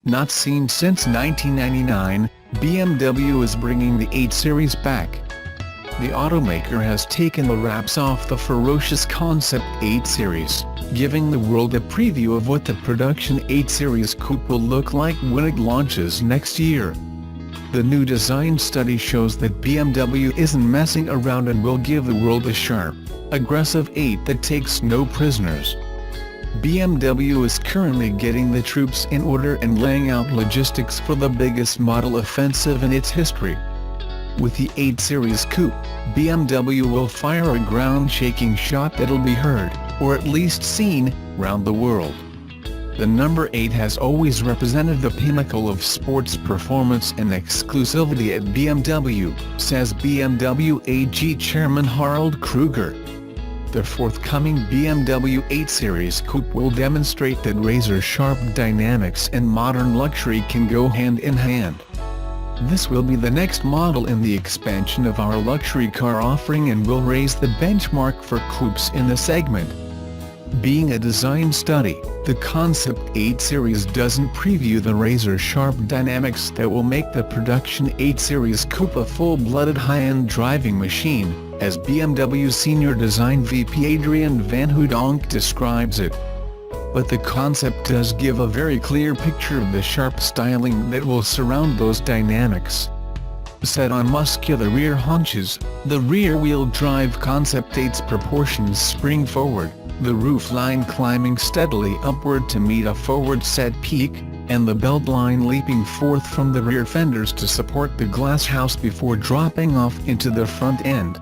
Not seen since 1999, BMW is bringing the 8 Series back. The automaker has taken the wraps off the ferocious concept 8 Series, giving the world a preview of what the production 8 Series Coupe will look like when it launches next year. The new design study shows that BMW isn't messing around and will give the world a sharp, aggressive 8 that takes no prisoners. BMW is currently getting the troops in order and laying out logistics for the biggest model offensive in its history. With the 8 Series Coupe, BMW will fire a ground-shaking shot that'll be heard, or at least seen, round the world. The number 8 has always represented the pinnacle of sports performance and exclusivity at BMW, says BMW AG Chairman Harald Krüger. The forthcoming BMW 8 Series Coupe will demonstrate that razor-sharp dynamics and modern luxury can go hand in hand. This will be the next model in the expansion of our luxury car offering and will raise the benchmark for coupes in the segment. Being a design study, the Concept 8 Series doesn't preview the razor-sharp dynamics that will make the production 8 Series Coupe a full-blooded high-end driving machine, as BMW Senior Design VP Adrian van Hooydonk describes it. But the concept does give a very clear picture of the sharp styling that will surround those dynamics. Set on muscular rear haunches, the rear-wheel drive Concept 8's proportions spring forward, the roofline climbing steadily upward to meet a forward-set peak, and the beltline leaping forth from the rear fenders to support the glass house before dropping off into the front end.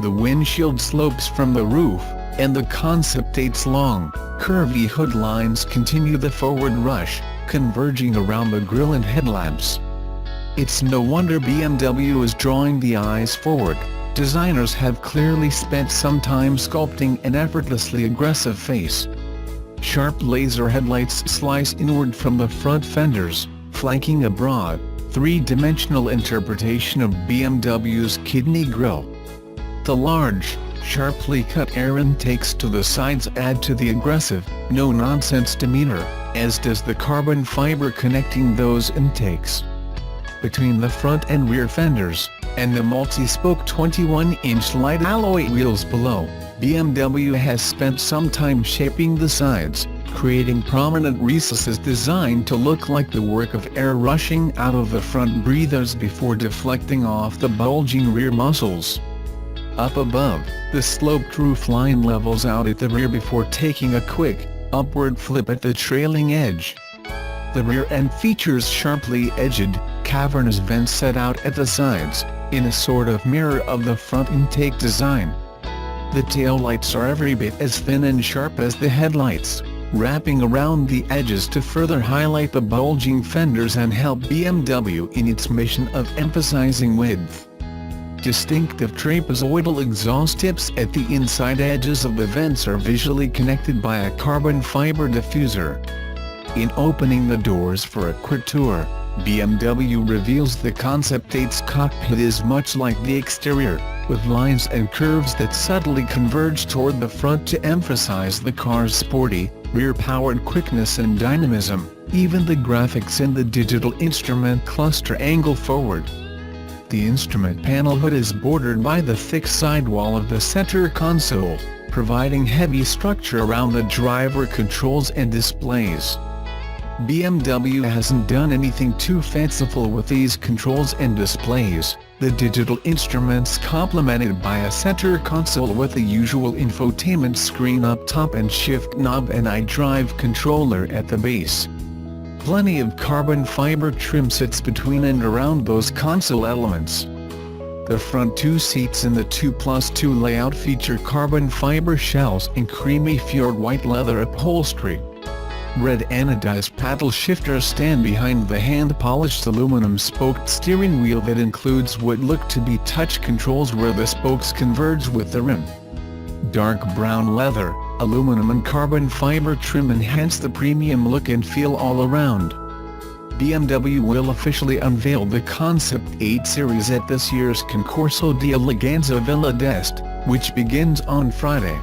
The windshield slopes from the roof, and the Concept 8's long, curvy hood lines continue the forward rush, converging around the grille and headlamps. It's no wonder BMW is drawing the eyes forward. Designers have clearly spent some time sculpting an effortlessly aggressive face. Sharp laser headlights slice inward from the front fenders, flanking a broad, three-dimensional interpretation of BMW's kidney grille. The large, sharply cut air intakes to the sides add to the aggressive, no-nonsense demeanor, as does the carbon fiber connecting those intakes. Between the front and rear fenders, and the multi-spoke 21-inch light alloy wheels below, BMW has spent some time shaping the sides, creating prominent recesses designed to look like the work of air rushing out of the front breathers before deflecting off the bulging rear muscles. Up above, the sloped roofline levels out at the rear before taking a quick, upward flip at the trailing edge. The rear end features sharply edged, cavernous vents set out at the sides, in a sort of mirror of the front intake design. The taillights are every bit as thin and sharp as the headlights, wrapping around the edges to further highlight the bulging fenders and help BMW in its mission of emphasizing width. Distinctive trapezoidal exhaust tips at the inside edges of the vents are visually connected by a carbon fiber diffuser. In opening the doors for a quick tour, BMW reveals the Concept 8's cockpit is much like the exterior, with lines and curves that subtly converge toward the front to emphasize the car's sporty, rear-powered quickness and dynamism. Even the graphics in the digital instrument cluster angle forward. The instrument panel hood is bordered by the thick sidewall of the center console, providing heavy structure around the driver controls and displays. BMW hasn't done anything too fanciful with these controls and displays, the digital instruments complemented by a center console with the usual infotainment screen up top and shift knob and iDrive controller at the base. Plenty of carbon fiber trim sits between and around those console elements. The front two seats in the 2+2 layout feature carbon fiber shells and creamy fjord white leather upholstery. Red anodized paddle shifters stand behind the hand-polished aluminum-spoked steering wheel that includes what look to be touch controls where the spokes converge with the rim. Dark brown leather, aluminum and carbon fiber trim enhance the premium look and feel all around. BMW will officially unveil the Concept 8 Series at this year's Concorso di Eleganza Villa d'Este, which begins on Friday.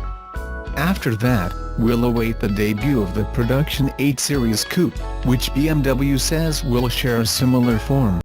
After that, we'll await the debut of the production 8 Series Coupe, which BMW says will share a similar form.